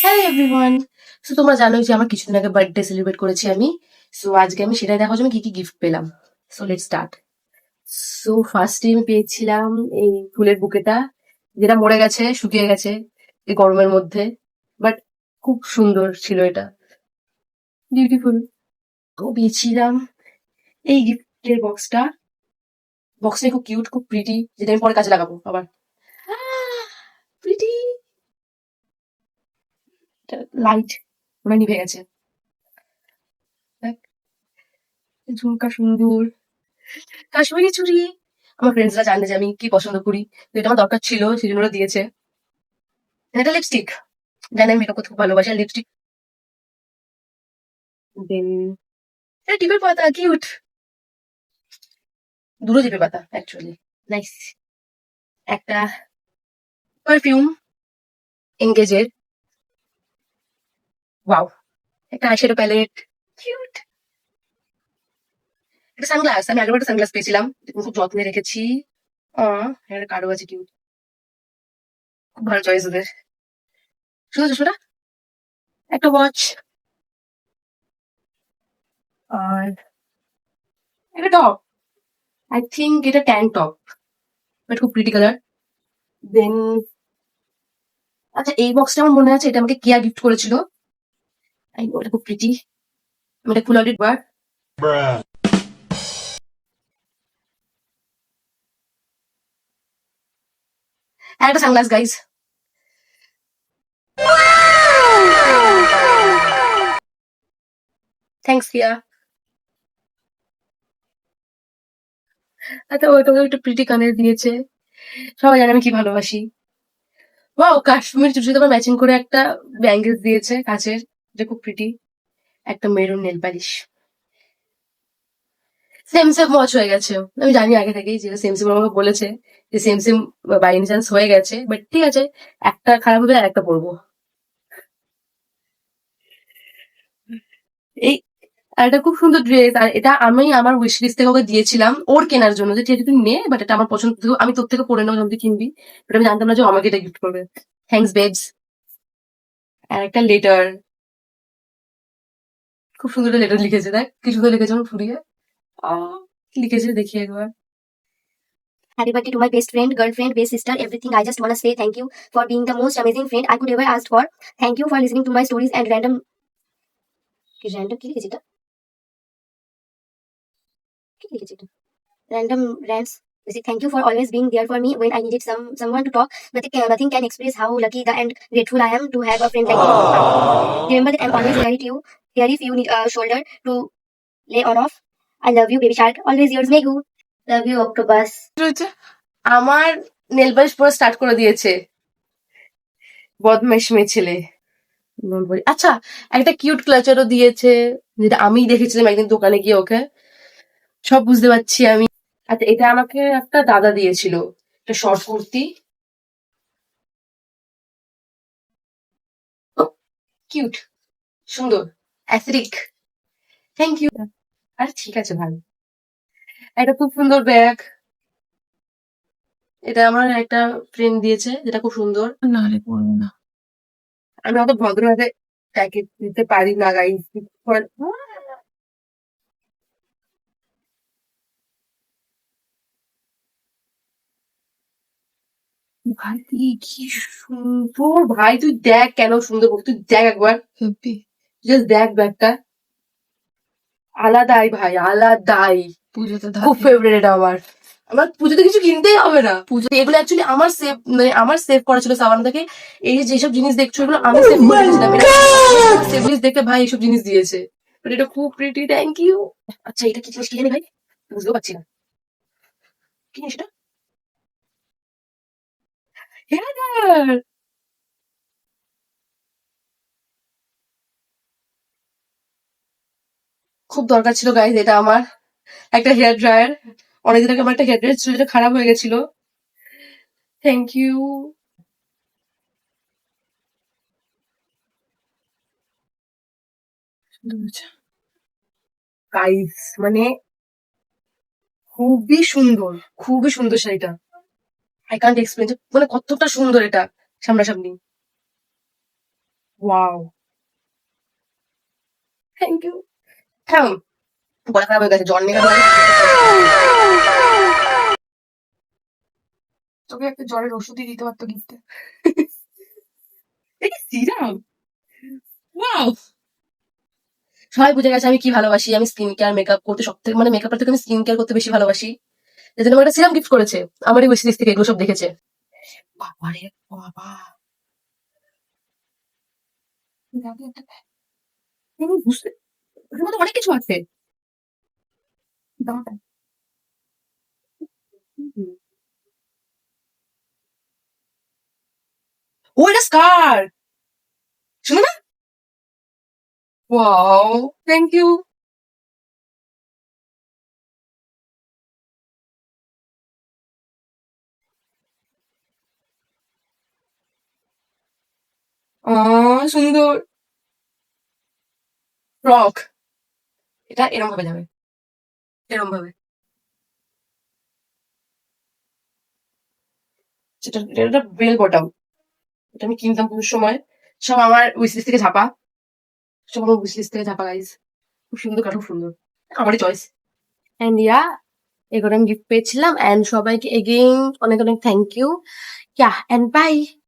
Hello everyone. So তোমরা জানোই যে আমার কিছুদিন আগে বার্থডে সেলিব্রেট করেছি আমি। সো আজকে আমি সেটাই দেখার জন্য কি কি গিফট পেলাম। So let's start. সো ফার্স্টে আমি পেয়েছিলাম এই ফুলের বুকেটা, যেটা মরে গেছে, শুকিয়ে গেছে এই গরমের মধ্যে, বাট খুব সুন্দর ছিল এটা, বিউটিফুল। তো পেয়েছিলাম এই গিফটের বক্সটা। বক্সটা খুব কিউট, খুব প্রিটি, যেটা আমি পরে কাজে লাগাবো আবার। প্রিটি লাইট ওরা নিভে গেছে। দেখ, ঝুমকা সুন্দর, কাশ্মীরি চুড়ি। আমার ফ্রেন্ডসরা জানে যে আমি কি পছন্দ করি, তো এটা আমার দরকার ছিল, সেই জন্য ওরা দিয়েছে। এটা লিপস্টিক, জানি আমি মেকআপ করতে খুব ভালোবাসি, আর লিপস্টিক। দেন এটা টিপের পাতা, কিউট, দুটো টিপের পাতা অ্যাকচুয়ালি, নাইস। একটা পারফিউম, এঙ্গেজের, ওয়াও। একটা আইশ্যাডো প্যালেট, কিউট। একটা সানগ্লাস, আমি আগের একটা সানগ্লাস পেয়েছিলাম, যেটা খুব যত্নে রেখেছি। একটা কারো আছে, কিউট, খুব ভালো চয়েস ওদের। শুধু চশমাটা, একটা ওয়াচ, আর একটা টপ। আই থিঙ্ক এটা ট্যাঙ্ক টপ, বাট খুব প্রিটি কালার। দেন আচ্ছা, এই বক্সটা আমার মনে আছে, এটা আমাকে কিয়া গিফট করেছিল। ওটা খুব প্রিটি, আমি এটা খুলে অলরেডি বার। আর একটা সানগ্লাস গাইজ, থ্যাংকস কিয়া। আচ্ছা, ওইটা একটা প্রিটি কানের দিয়েছে, সবাই জানে আমি কি ভালোবাসি। ওয়াও, কাশ্মীর চুড়িতে আবার ম্যাচিং করে একটা ব্যাঙ্গেলস দিয়েছে কাচের, যেটা খুব প্রিটি। একটা maroon nail polish, same same watch হয়ে গেছে। আমি জানি আগে থেকেই যে সেম সেম, আমাকে বলেছে যে same same by any chance হয়ে গেছে, বাট ঠিক আছে, একটা খারাপ হবে আর একটা পরবো। এই আর এটা খুব সুন্দর ড্রেস, আর এটা আমি আমার উইশ লিস্ট থেকে ওকে দিয়েছিলাম ওর কেনার জন্য, যে ঠিক আছে তুই নে, বাট এটা আমার পছন্দ, আমি তোর থেকে পরে নেবো যখন তুই কিনবি। বাট আমি জানতাম না যে ও আমাকে এটা গিফট করবে। Thanks babes. আর একটা লেটার, খুব সুন্দর একটা লেটার লিখেছে, দেখ কি সুন্দর লিখেছে, আমার ফুরিয়ে। আহ, কি লিখেছে দেখি একবার। Happy birthday to my best friend, girlfriend, best sister, everything. I just wanna say thank you for being the most amazing friend I could ever ask for. Thank you for listening to my stories and random কি লিখেছে এটা? কি লিখেছে এটা? Random rants. Thank you for always being there for me when I needed someone to talk. Nothing can express how lucky and grateful I am to have a friend like you. Remember that I'm always here if you need a shoulder to lay on off. I love you, baby shark. Always yours, Megu. Love you, octopus. রয়েছে, আমার nail polish পরে start করে দিয়েছে, বদমাইশ মেয়ে ছেলে। আচ্ছা, একটা কিউট ক্লাচারও দিয়েছে, যেটা আমি দেখেছিলাম একদিন দোকানে গিয়ে ওকে, সব বুঝতে পারছি আমি। আচ্ছা, এটা আমাকে একটা দাদা দিয়েছিল, একটা শর্ট কুর্তি, কিউট, সুন্দর, অ্যাথলিক। Thank you. আরে ঠিক আছে ভাই। একটা খুব সুন্দর ব্যাগ, এটা আমার একটা ফ্রেন্ড দিয়েছে, যেটা খুব সুন্দর। না রে, পড়বো না, আমি অত ভদ্রভাবে প্যাকেট দিতে পারি না গাইস। ভাই কি সুন্দর, ভাই তুই দেখ কেন সুন্দর, তুই দেখ একবার, জাস্ট দেখ ব্যাগটা, আলাদাই ভাই, আলাদাই। পুজোতে খুব ফেভারিট এটা আমার। আমার পুজোতে কিছু কিনতেই হবে না, পুজোতে এগুলো অ্যাকচুয়ালি আমার সেভ, মানে আমার সেভ করা ছিল সাবান থেকে। এই যেসব জিনিস দেখছো এগুলো আমি সেভ করে রেখেছিলাম, সেভ লিস্ট দেখে ভাই এইসব জিনিস দিয়েছে। বাট এটা খুব প্রিটি, থ্যাংক ইউ। আচ্ছা, এটা কি জিনিস কি জানি ভাই, বুঝতেও পারছি না কি জিনিস এটা। হেয়ার ড্রায়ার, খুব দরকার ছিল গাইজ এটা আমার, একটা হেয়ার ড্রায়ার। অনেকদিন আগে আমার একটা হেয়ার ড্রায়ার ছিল, যেটা খারাপ হয়ে গেছিল। Thank you. গাইস মানে খুবই সুন্দর, খুবই সুন্দর শাড়িটা, আই কান্ট এক্সপ্লেন, মানে কতটা সুন্দর এটা সামনাসামনি। Wow, thank you. হ্যাঁ, গলা খারাপ হয়ে গেছে, জল নিয়ে গেল। তোকে একটা জ্বরের ওষুধই দিতে পারতো গিফটে। এটা সিরাম, ওয়াও। সবাই বুঝে গেছে আমি কি ভালোবাসি। আমি স্কিন কেয়ার মেকআপ করতে সব থেকে, মানে মেকআপের থেকে আমি স্কিন কেয়ার করতে বেশি ভালোবাসি। এই জন্য আমার একটা সিরাম গিফট করেছে। আমারই উইশ লিস্ট থেকে এগুলো সব দেখেছে। বাবারে বাবা, আমি বুঝতে, ওর মধ্যে অনেক কিছু আছে। দাঁড়াও। ও এটা স্কার, শুনো না? Wow, thank you. সুন্দর ফ্রক। এটা এরম ভাবে যাবে, এরম ভাবে। সেটা, এটা বেল বটম। এটা আমি কিনতাম পুজোর সময়। সব আমার উইশ লিস্ট থেকে ঝাপা, সব আমার উইশ লিস্ট থেকে ঝাপা গাইজ। খুব সুন্দর কাঠু, সুন্দর, আমারই চয়েস। এন্ড ইয়া, এগুলো আমি গিফট পেয়েছিলাম। এন্ড সবাইকে এগেইন অনেক অনেক thank you. Yeah, and by.